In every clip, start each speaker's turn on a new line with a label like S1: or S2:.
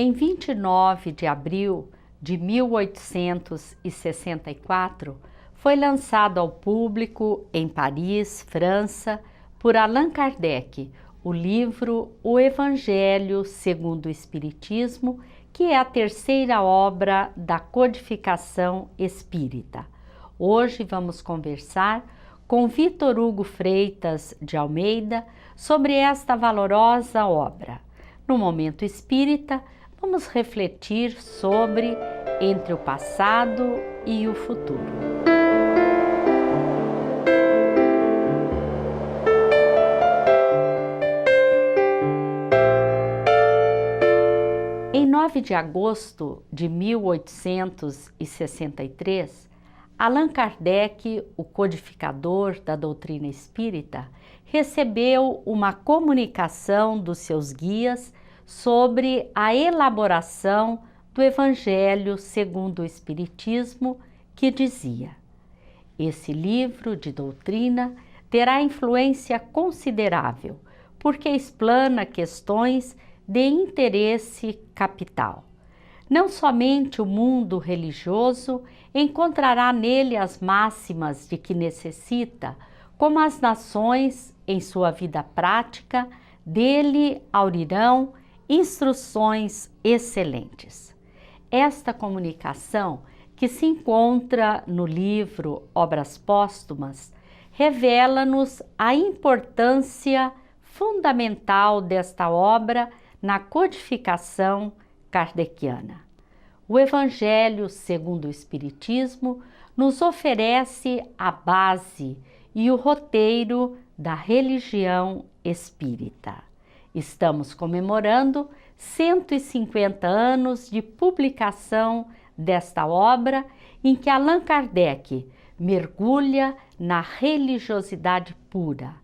S1: Em 29 de abril de 1864, foi lançado ao público, em Paris, França, por Allan Kardec, o livro O Evangelho segundo o Espiritismo, que é a terceira obra da codificação espírita. Hoje vamos conversar com Vitor Hugo Freitas de Almeida sobre esta valorosa obra. No Momento Espírita, vamos refletir sobre entre o passado e o futuro. Em 9 de agosto de 1863, Allan Kardec, o codificador da doutrina espírita, recebeu uma comunicação dos seus guias sobre a elaboração do Evangelho segundo o Espiritismo, que dizia: esse livro de doutrina terá influência considerável, porque explana questões de interesse capital. Não somente o mundo religioso encontrará nele as máximas de que necessita, como as nações, em sua vida prática, dele aurirão instruções excelentes. Esta comunicação, que se encontra no livro Obras Póstumas, revela-nos a importância fundamental desta obra na codificação kardeciana. O Evangelho segundo o Espiritismo nos oferece a base e o roteiro da religião espírita. Estamos comemorando 150 anos de publicação desta obra, em que Allan Kardec mergulha na religiosidade pura,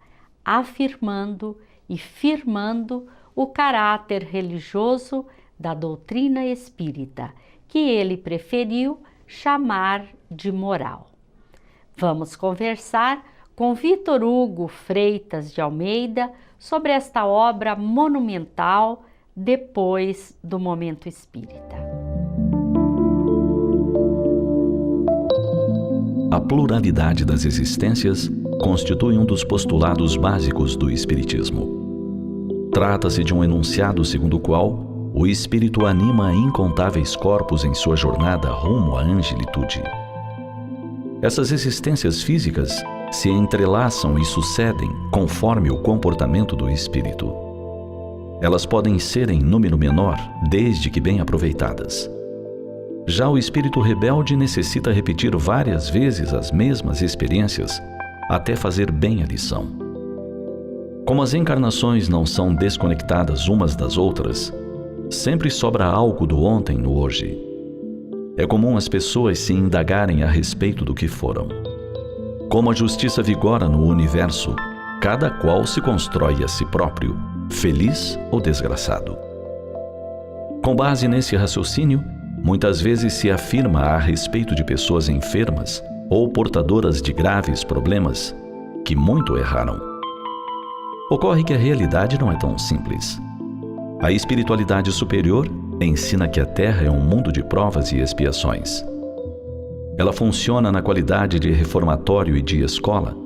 S1: afirmando e firmando o caráter religioso da doutrina espírita, que ele preferiu chamar de moral. Vamos conversar com Vitor Hugo Freitas de Almeida sobre esta obra monumental depois do Momento Espírita.
S2: A pluralidade das existências constitui um dos postulados básicos do Espiritismo. Trata-se de um enunciado segundo o qual o Espírito anima incontáveis corpos em sua jornada rumo à angelitude. Essas existências físicas se entrelaçam e sucedem conforme o comportamento do Espírito. Elas podem ser em número menor, desde que bem aproveitadas. Já o espírito rebelde necessita repetir várias vezes as mesmas experiências até fazer bem a lição. Como as encarnações não são desconectadas umas das outras, sempre sobra algo do ontem no hoje. É comum as pessoas se indagarem a respeito do que foram. Como a justiça vigora no universo, cada qual se constrói a si próprio, feliz ou desgraçado. Com base nesse raciocínio, muitas vezes se afirma a respeito de pessoas enfermas ou portadoras de graves problemas que muito erraram. Ocorre que a realidade não é tão simples. A espiritualidade superior ensina que a Terra é um mundo de provas e expiações. Ela funciona na qualidade de reformatório e de escola,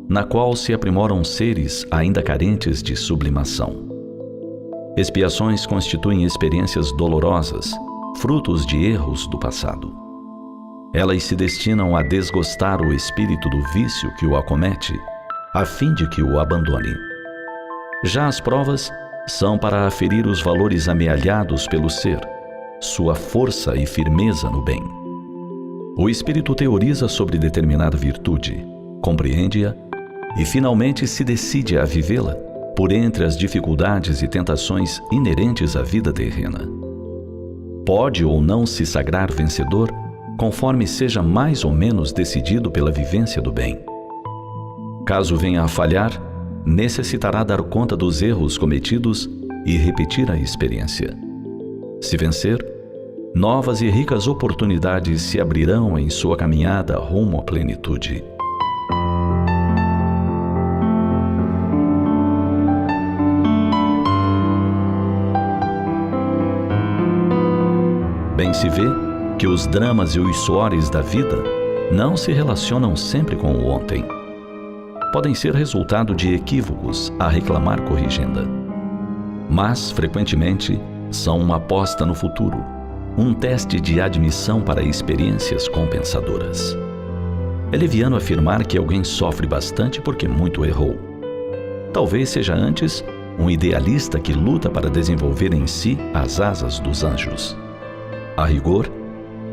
S2: na qual se aprimoram seres ainda carentes de sublimação. Expiações constituem experiências dolorosas, frutos de erros do passado. Elas se destinam a desgostar o espírito do vício que o acomete, a fim de que o abandone. Já as provas são para aferir os valores amealhados pelo ser, sua força e firmeza no bem. O espírito teoriza sobre determinada virtude, compreende-a e finalmente se decide a vivê-la por entre as dificuldades e tentações inerentes à vida terrena. Pode ou não se sagrar vencedor, conforme seja mais ou menos decidido pela vivência do bem. Caso venha a falhar, necessitará dar conta dos erros cometidos e repetir a experiência. Se vencer, novas e ricas oportunidades se abrirão em sua caminhada rumo à plenitude. Bem se vê que os dramas e os suores da vida não se relacionam sempre com o ontem. Podem ser resultado de equívocos a reclamar corrigenda. Mas, frequentemente, são uma aposta no futuro, um teste de admissão para experiências compensadoras. É leviano afirmar que alguém sofre bastante porque muito errou. Talvez seja antes um idealista que luta para desenvolver em si as asas dos anjos. A rigor,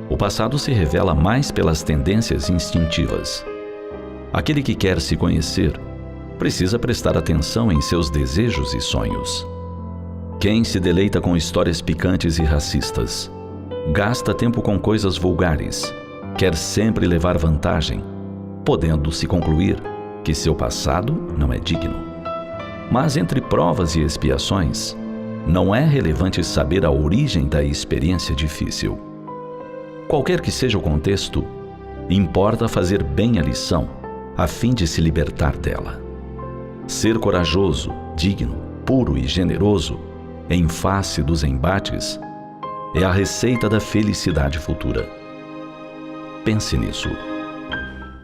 S2: o passado se revela mais pelas tendências instintivas. Aquele que quer se conhecer precisa prestar atenção em seus desejos e sonhos. Quem se deleita com histórias picantes e racistas, gasta tempo com coisas vulgares, quer sempre levar vantagem, podendo-se concluir que seu passado não é digno. Mas entre provas e expiações, não é relevante saber a origem da experiência difícil. Qualquer que seja o contexto, importa fazer bem a lição, a fim de se libertar dela. Ser corajoso, digno, puro e generoso, em face dos embates, é a receita da felicidade futura. Pense nisso.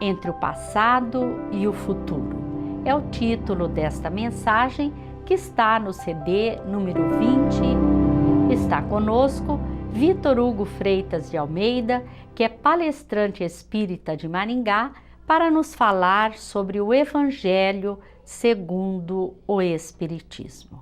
S1: Entre o passado e o futuro. É o título desta mensagem que está no CD número 20. Está conosco Vitor Hugo Freitas de Almeida, que é palestrante espírita de Maringá, para nos falar sobre o Evangelho segundo o Espiritismo.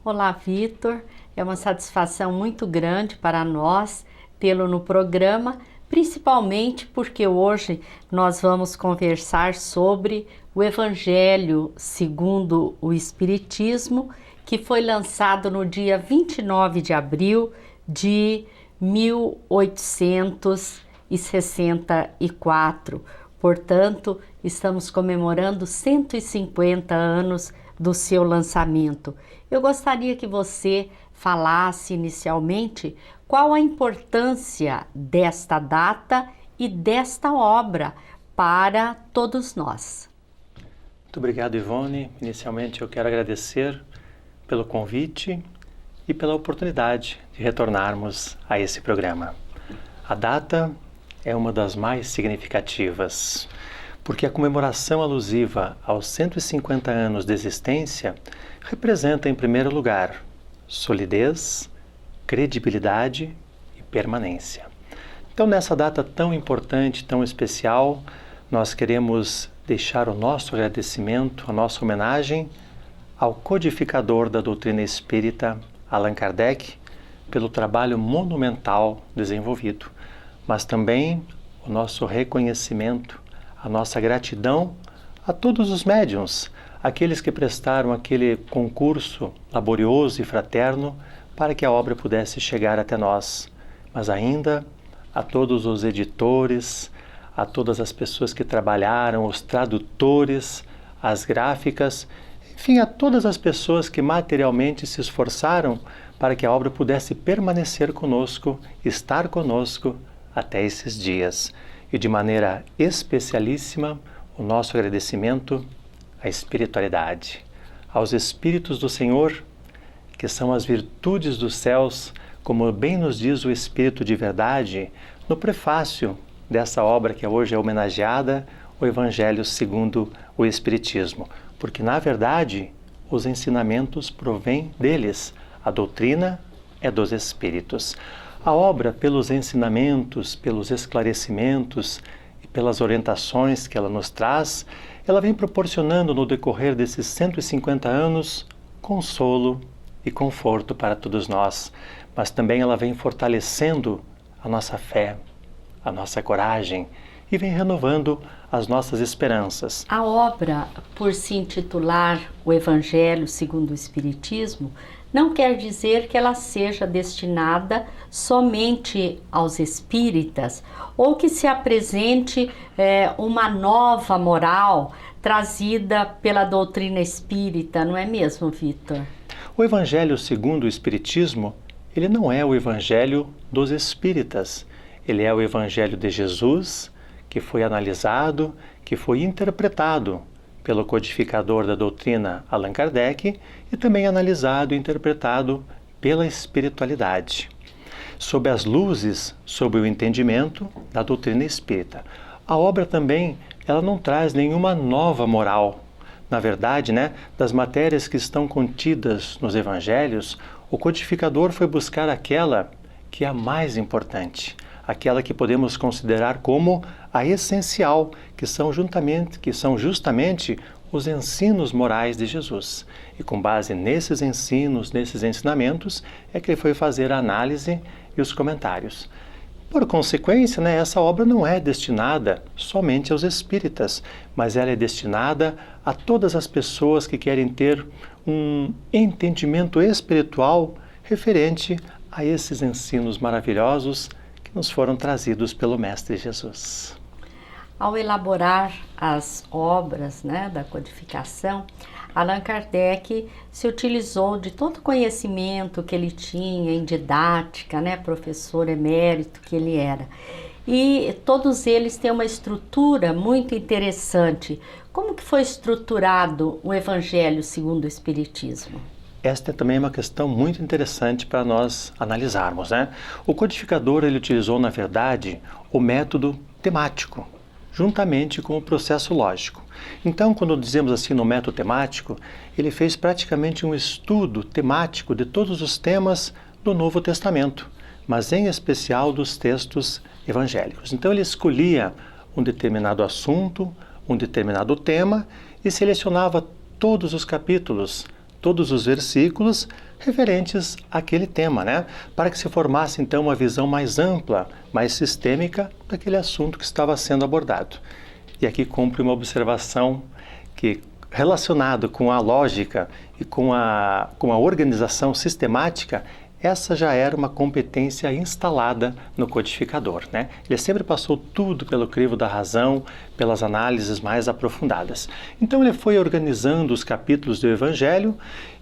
S1: Olá, Vitor. É uma satisfação muito grande para nós tê-lo no programa, principalmente porque hoje nós vamos conversar sobre o Evangelho segundo o Espiritismo, que foi lançado no dia 29 de abril de 1864. Portanto, estamos comemorando 150 anos do seu lançamento. Eu gostaria que você falasse inicialmente qual a importância desta data e desta obra para todos nós.
S3: Muito obrigado, Ivone. Inicialmente eu quero agradecer pelo convite e pela oportunidade de retornarmos a esse programa. A data é uma das mais significativas, porque a comemoração alusiva aos 150 anos de existência representa, em primeiro lugar, solidez, credibilidade e permanência. Então, nessa data tão importante, tão especial, nós queremos deixar o nosso agradecimento, a nossa homenagem ao codificador da doutrina espírita, Allan Kardec, pelo trabalho monumental desenvolvido, mas também o nosso reconhecimento, a nossa gratidão a todos os médiuns, aqueles que prestaram aquele concurso laborioso e fraterno para que a obra pudesse chegar até nós, mas ainda a todos os editores, a todas as pessoas que trabalharam, os tradutores, as gráficas, enfim, a todas as pessoas que materialmente se esforçaram para que a obra pudesse permanecer conosco, estar conosco até esses dias. E de maneira especialíssima, o nosso agradecimento à espiritualidade, aos Espíritos do Senhor, que são as virtudes dos céus, como bem nos diz o Espírito de Verdade, no prefácio dessa obra que hoje é homenageada, o Evangelho segundo o Espiritismo. Porque, na verdade, os ensinamentos provêm deles, a doutrina é dos Espíritos. A obra, pelos ensinamentos, pelos esclarecimentos e pelas orientações que ela nos traz, ela vem proporcionando no decorrer desses 150 anos consolo e conforto para todos nós, mas também ela vem fortalecendo a nossa fé, a nossa coragem e vem renovando as nossas esperanças.
S1: A obra, por se intitular O Evangelho segundo o Espiritismo, não quer dizer que ela seja destinada somente aos espíritas ou que se apresente uma nova moral trazida pela doutrina espírita, não é mesmo, Vitor?
S3: O Evangelho segundo o Espiritismo, ele não é o Evangelho dos espíritas, ele é o Evangelho de Jesus, que foi analisado, que foi interpretado pelo codificador da doutrina Allan Kardec e também analisado e interpretado pela espiritualidade. sob as luzes, sob o entendimento da doutrina espírita. A obra também, ela não traz nenhuma nova moral. Na verdade, das matérias que estão contidas nos evangelhos, o codificador foi buscar aquela que é a mais importante, aquela que podemos considerar como a essencial, que são justamente os ensinos morais de Jesus. E com base nesses ensinos, nesses ensinamentos, é que ele foi fazer a análise e os comentários. Por consequência, essa obra não é destinada somente aos espíritas, mas ela é destinada a todas as pessoas que querem ter um entendimento espiritual referente a esses ensinos maravilhosos que nos foram trazidos pelo Mestre Jesus.
S1: Ao elaborar as obras da codificação, Allan Kardec se utilizou de todo o conhecimento que ele tinha em didática, professor emérito que ele era. E todos eles têm uma estrutura muito interessante. Como que foi estruturado o Evangelho segundo o Espiritismo?
S3: Esta também é uma questão muito interessante para nós analisarmos. O codificador ele utilizou, na verdade, o método temático, juntamente com o processo lógico. Então, quando dizemos assim no método temático, ele fez praticamente um estudo temático de todos os temas do Novo Testamento, mas em especial dos textos evangélicos. Então, ele escolhia um determinado assunto, um determinado tema e selecionava todos os capítulos, todos os versículos referentes àquele tema, para que se formasse então uma visão mais ampla, mais sistêmica daquele assunto que estava sendo abordado. E aqui cumpre uma observação que, relacionado com a lógica e com a organização sistemática, essa já era uma competência instalada no codificador. Ele sempre passou tudo pelo crivo da razão, pelas análises mais aprofundadas. Então ele foi organizando os capítulos do Evangelho,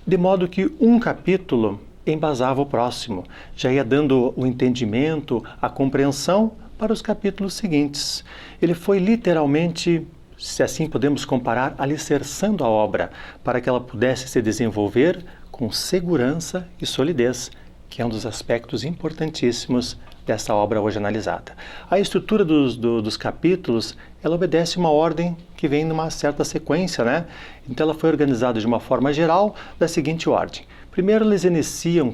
S3: de modo que um capítulo embasava o próximo, já ia dando o entendimento, a compreensão para os capítulos seguintes. Ele foi literalmente, se assim podemos comparar, alicerçando a obra, para que ela pudesse se desenvolver com segurança e solidez, que é um dos aspectos importantíssimos dessa obra hoje analisada. A estrutura dos capítulos, ela obedece uma ordem que vem numa certa sequência, Então ela foi organizada de uma forma geral, da seguinte ordem. Primeiro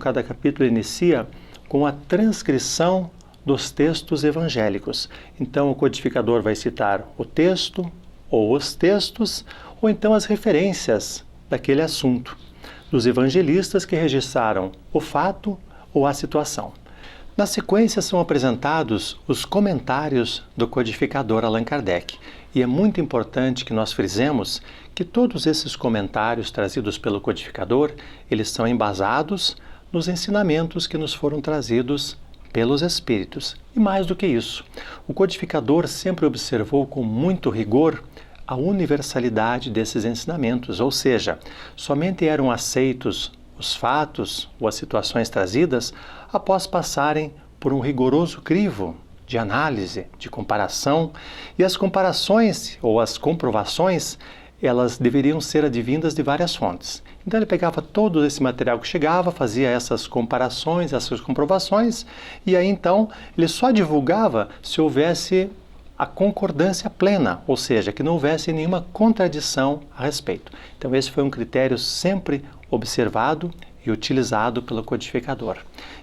S3: cada capítulo inicia com a transcrição dos textos evangélicos. Então o codificador vai citar o texto, ou os textos, ou então as referências daquele assunto, dos evangelistas que registraram o fato ou a situação. Na sequência são apresentados os comentários do codificador Allan Kardec. E é muito importante que nós frisemos que todos esses comentários trazidos pelo codificador, eles são embasados nos ensinamentos que nos foram trazidos pelos Espíritos. E mais do que isso, o codificador sempre observou com muito rigor a universalidade desses ensinamentos, ou seja, somente eram aceitos os fatos ou as situações trazidas após passarem por um rigoroso crivo de análise, de comparação, e as comparações ou as comprovações, elas deveriam ser advindas de várias fontes. Então ele pegava todo esse material que chegava, fazia essas comparações, essas comprovações, e aí então ele só divulgava se houvesse a concordância plena, ou seja, que não houvesse nenhuma contradição a respeito. Então esse foi um critério sempre observado e utilizado pelo codificador.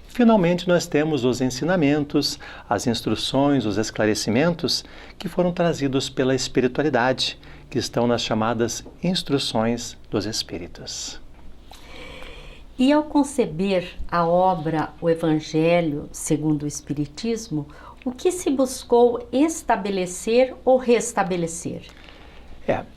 S3: Finalmente nós temos os ensinamentos, as instruções, os esclarecimentos que foram trazidos pela espiritualidade, que estão nas chamadas instruções dos Espíritos.
S1: E ao conceber a obra O Evangelho segundo o Espiritismo, o que se buscou estabelecer ou restabelecer?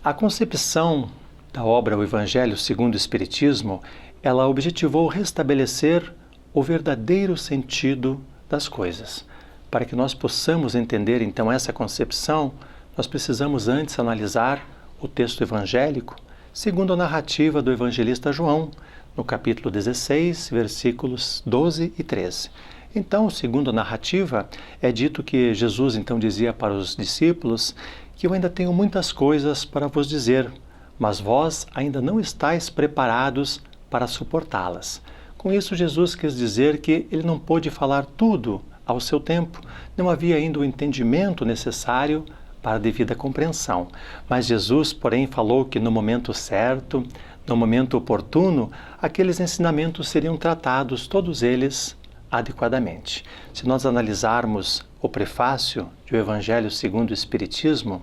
S3: A concepção da obra O Evangelho segundo o Espiritismo, ela objetivou restabelecer o verdadeiro sentido das coisas. Para que nós possamos entender então essa concepção, nós precisamos antes analisar o texto evangélico segundo a narrativa do evangelista João, no capítulo 16, versículos 12 e 13. Então, segundo a narrativa, é dito que Jesus então dizia para os discípulos que eu ainda tenho muitas coisas para vos dizer, mas vós ainda não estáis preparados para suportá-las. Com isso, Jesus quis dizer que ele não pôde falar tudo ao seu tempo. Não havia ainda o entendimento necessário para a devida compreensão. Mas Jesus, porém, falou que no momento certo, no momento oportuno, aqueles ensinamentos seriam tratados, todos eles, adequadamente. Se nós analisarmos o prefácio do Evangelho segundo o Espiritismo,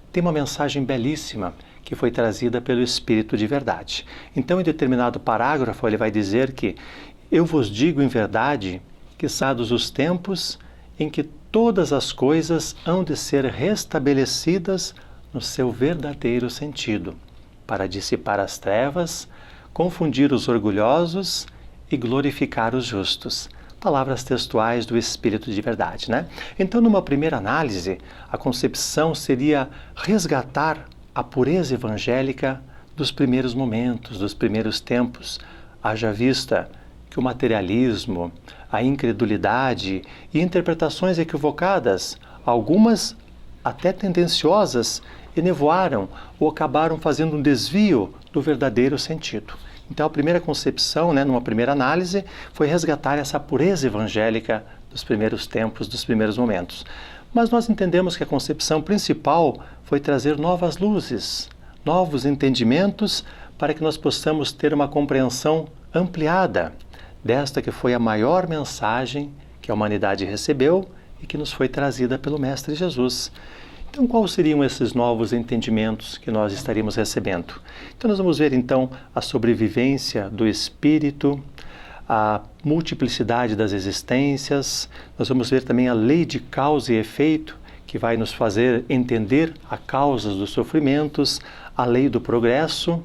S3: tem uma mensagem belíssima que foi trazida pelo Espírito de verdade. Então, em determinado parágrafo, ele vai dizer que eu vos digo em verdade que passados os tempos em que todas as coisas hão de ser restabelecidas no seu verdadeiro sentido, para dissipar as trevas, confundir os orgulhosos e glorificar os justos. Palavras textuais do Espírito de verdade, né? Então, numa primeira análise, a concepção seria resgatar a pureza evangélica dos primeiros momentos, dos primeiros tempos, haja vista que o materialismo, a incredulidade e interpretações equivocadas, algumas até tendenciosas, enevoaram ou acabaram fazendo um desvio do verdadeiro sentido. Então, a primeira concepção, numa primeira análise, foi resgatar essa pureza evangélica dos primeiros tempos, dos primeiros momentos. Mas nós entendemos que a concepção principal foi trazer novas luzes, novos entendimentos, para que nós possamos ter uma compreensão ampliada desta que foi a maior mensagem que a humanidade recebeu e que nos foi trazida pelo Mestre Jesus. Então, quais seriam esses novos entendimentos que nós estaríamos recebendo? Então, nós vamos ver, então, a sobrevivência do Espírito, a multiplicidade das existências, nós vamos ver também a lei de causa e efeito, que vai nos fazer entender as causas dos sofrimentos, a lei do progresso,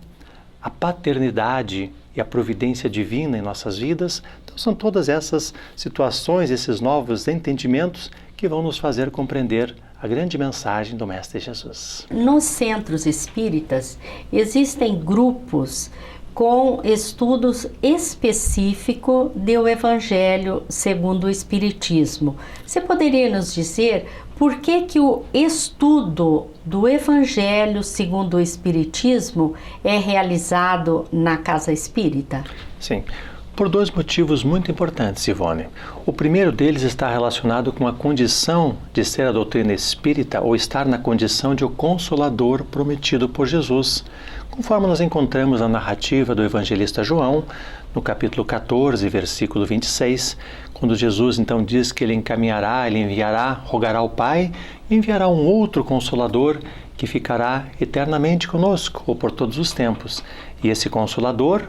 S3: a paternidade e a providência divina em nossas vidas. Então, são todas essas situações, esses novos entendimentos que vão nos fazer compreender a grande mensagem do Mestre Jesus.
S1: Nos centros espíritas existem grupos com estudos específicos do Evangelho segundo o Espiritismo. Você poderia nos dizer por que o estudo do Evangelho segundo o Espiritismo é realizado na Casa Espírita?
S3: Sim, por dois motivos muito importantes, Ivone. O primeiro deles está relacionado com a condição de ser a doutrina espírita ou estar na condição de o Consolador prometido por Jesus, conforme nós encontramos na narrativa do evangelista João, no capítulo 14, versículo 26, quando Jesus então diz que ele enviará, rogará ao Pai, e enviará um outro Consolador que ficará eternamente conosco, ou por todos os tempos. E esse Consolador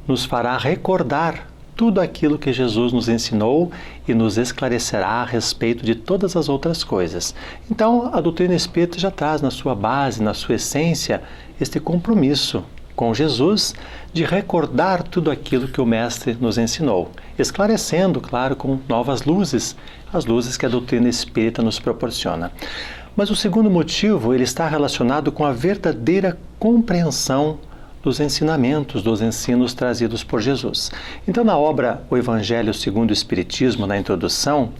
S3: nos fará recordar tudo aquilo que Jesus nos ensinou e nos esclarecerá a respeito de todas as outras coisas. Então, a doutrina espírita já traz na sua base, na sua essência, este compromisso com Jesus de recordar tudo aquilo que o Mestre nos ensinou, esclarecendo, claro, com novas luzes, as luzes que a doutrina espírita nos proporciona. Mas o segundo motivo, ele está relacionado com a verdadeira compreensão dos ensinamentos, dos ensinos trazidos por Jesus. Então, na obra O Evangelho segundo o Espiritismo, na introdução,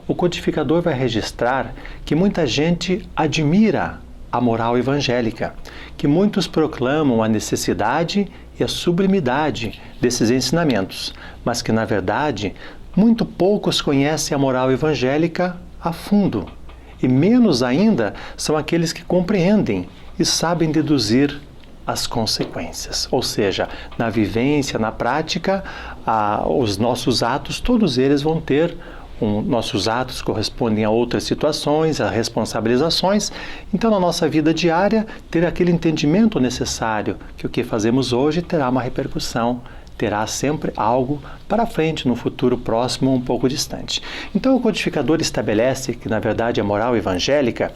S3: o codificador vai registrar que muita gente admira a moral evangélica, que muitos proclamam a necessidade e a sublimidade desses ensinamentos, mas que, na verdade, muito poucos conhecem a moral evangélica a fundo, e menos ainda são aqueles que compreendem e sabem deduzir as consequências. Ou seja, na vivência, na prática, os nossos atos, todos eles vão ter nossos atos correspondem a outras situações, a responsabilizações. Então, na nossa vida diária, ter aquele entendimento necessário que o que fazemos hoje terá uma repercussão, terá sempre algo para frente, no futuro próximo, um pouco distante. Então, o codificador estabelece que, na verdade, a moral evangélica,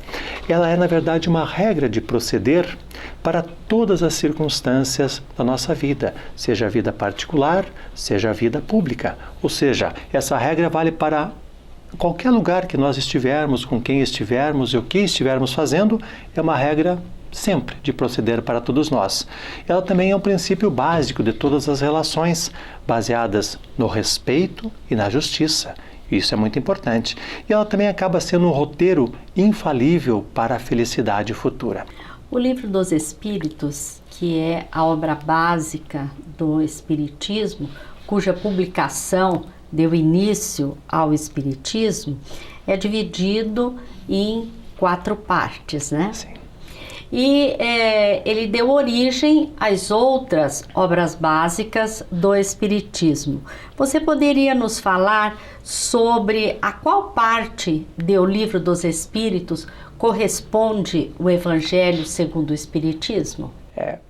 S3: ela é, na verdade, uma regra de proceder para todas as circunstâncias da nossa vida, seja a vida particular, seja a vida pública. Ou seja, essa regra vale para qualquer lugar que nós estivermos, com quem estivermos e o que estivermos fazendo, é uma regra sempre de proceder para todos nós. Ela também é um princípio básico de todas as relações, baseadas no respeito e na justiça. Isso é muito importante. E ela também acaba sendo um roteiro infalível para a felicidade futura.
S1: O Livro dos Espíritos, que é a obra básica do Espiritismo, cuja publicação deu início ao Espiritismo, é dividido em 4 partes, né?
S3: Sim.
S1: E ele deu origem às outras obras básicas do Espiritismo. Você poderia nos falar sobre a qual parte do Livro dos Espíritos corresponde o Evangelho segundo o Espiritismo?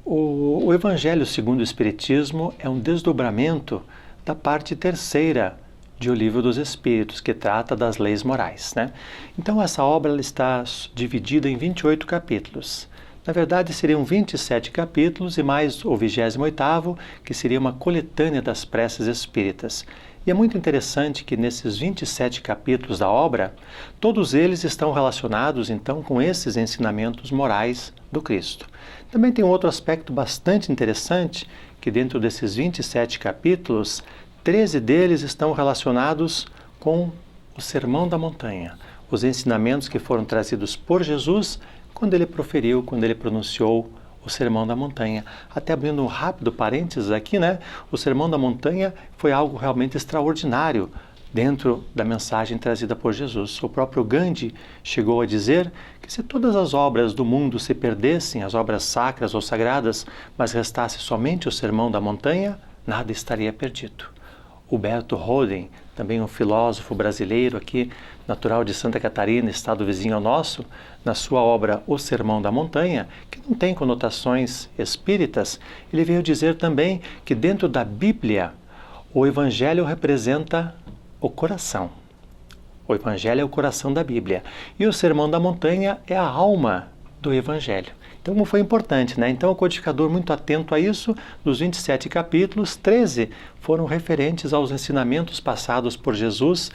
S3: O Evangelho segundo o Espiritismo é um desdobramento da parte terceira do Livro dos Espíritos, que trata das leis morais, né? Então essa obra ela está dividida em 28 capítulos. Na verdade seriam 27 capítulos e mais o 28º, que seria uma coletânea das preces espíritas. E é muito interessante que nesses 27 capítulos da obra, todos eles estão relacionados então com esses ensinamentos morais do Cristo. Também tem um outro aspecto bastante interessante, que dentro desses 27 capítulos, 13 deles estão relacionados com o Sermão da Montanha, os ensinamentos que foram trazidos por Jesus quando ele pronunciou o Sermão da Montanha. Até abrindo um rápido parênteses aqui, né? O Sermão da Montanha foi algo realmente extraordinário dentro da mensagem trazida por Jesus. O próprio Gandhi chegou a dizer que se todas as obras do mundo se perdessem, as obras sacras ou sagradas, mas restasse somente o Sermão da Montanha, nada estaria perdido. Huberto Roden, também um filósofo brasileiro aqui, natural de Santa Catarina, estado vizinho ao nosso, na sua obra O Sermão da Montanha, que não tem conotações espíritas, ele veio dizer também que dentro da Bíblia o Evangelho representa o coração. O Evangelho é o coração da Bíblia e o Sermão da Montanha é a alma do Evangelho. Então, como foi importante, né? Então, o codificador, muito atento a isso, dos 27 capítulos, 13 foram referentes aos ensinamentos passados por Jesus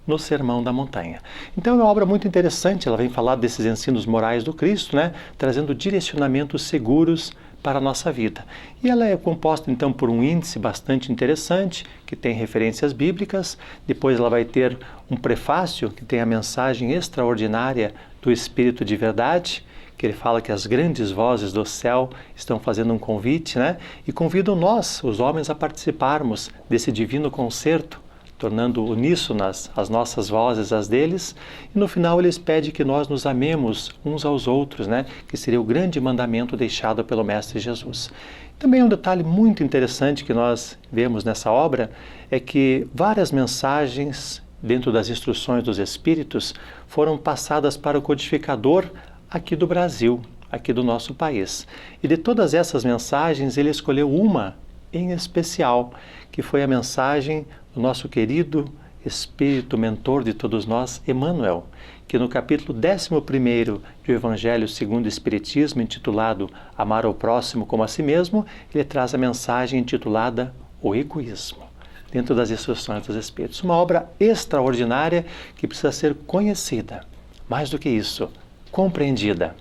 S3: no Sermão da Montanha. Então, é uma obra muito interessante, ela vem falar desses ensinos morais do Cristo, né? Trazendo direcionamentos seguros para a nossa vida. E ela é composta, então, por um índice bastante interessante, que tem referências bíblicas, depois ela vai ter um prefácio, que tem a mensagem extraordinária do Espírito de Verdade, que ele fala que as grandes vozes do céu estão fazendo um convite, né? E convidam nós, os homens, a participarmos desse divino concerto, tornando uníssonas as nossas vozes às deles. E no final eles pedem que nós nos amemos uns aos outros, né? Que seria o grande mandamento deixado pelo Mestre Jesus. Também um detalhe muito interessante que nós vemos nessa obra é que várias mensagens dentro das instruções dos Espíritos foram passadas para o codificador aqui do Brasil, aqui do nosso país. E de todas essas mensagens, ele escolheu uma em especial, que foi a mensagem do nosso querido Espírito Mentor de todos nós, Emmanuel, que no capítulo 11º do Evangelho segundo o Espiritismo, intitulado Amar ao Próximo como a Si Mesmo, ele traz a mensagem intitulada O Egoísmo, dentro das instruções dos Espíritos. Uma obra extraordinária que precisa ser conhecida. Mais do que isso, compreendida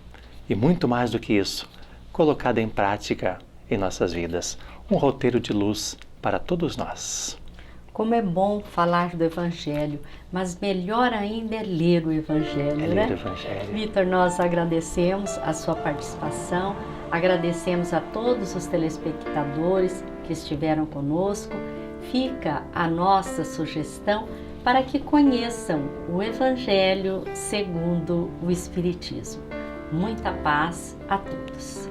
S3: e muito mais do que isso, colocada em prática em nossas vidas. Um roteiro de luz para todos nós.
S1: Como é bom falar do Evangelho, mas melhor ainda é ler o Evangelho,
S3: É
S1: né?
S3: ler o Evangelho.
S1: Vitor, nós agradecemos a sua participação, agradecemos a todos os telespectadores que estiveram conosco. Fica a nossa sugestão para que conheçam o Evangelho segundo o Espiritismo. Muita paz a todos.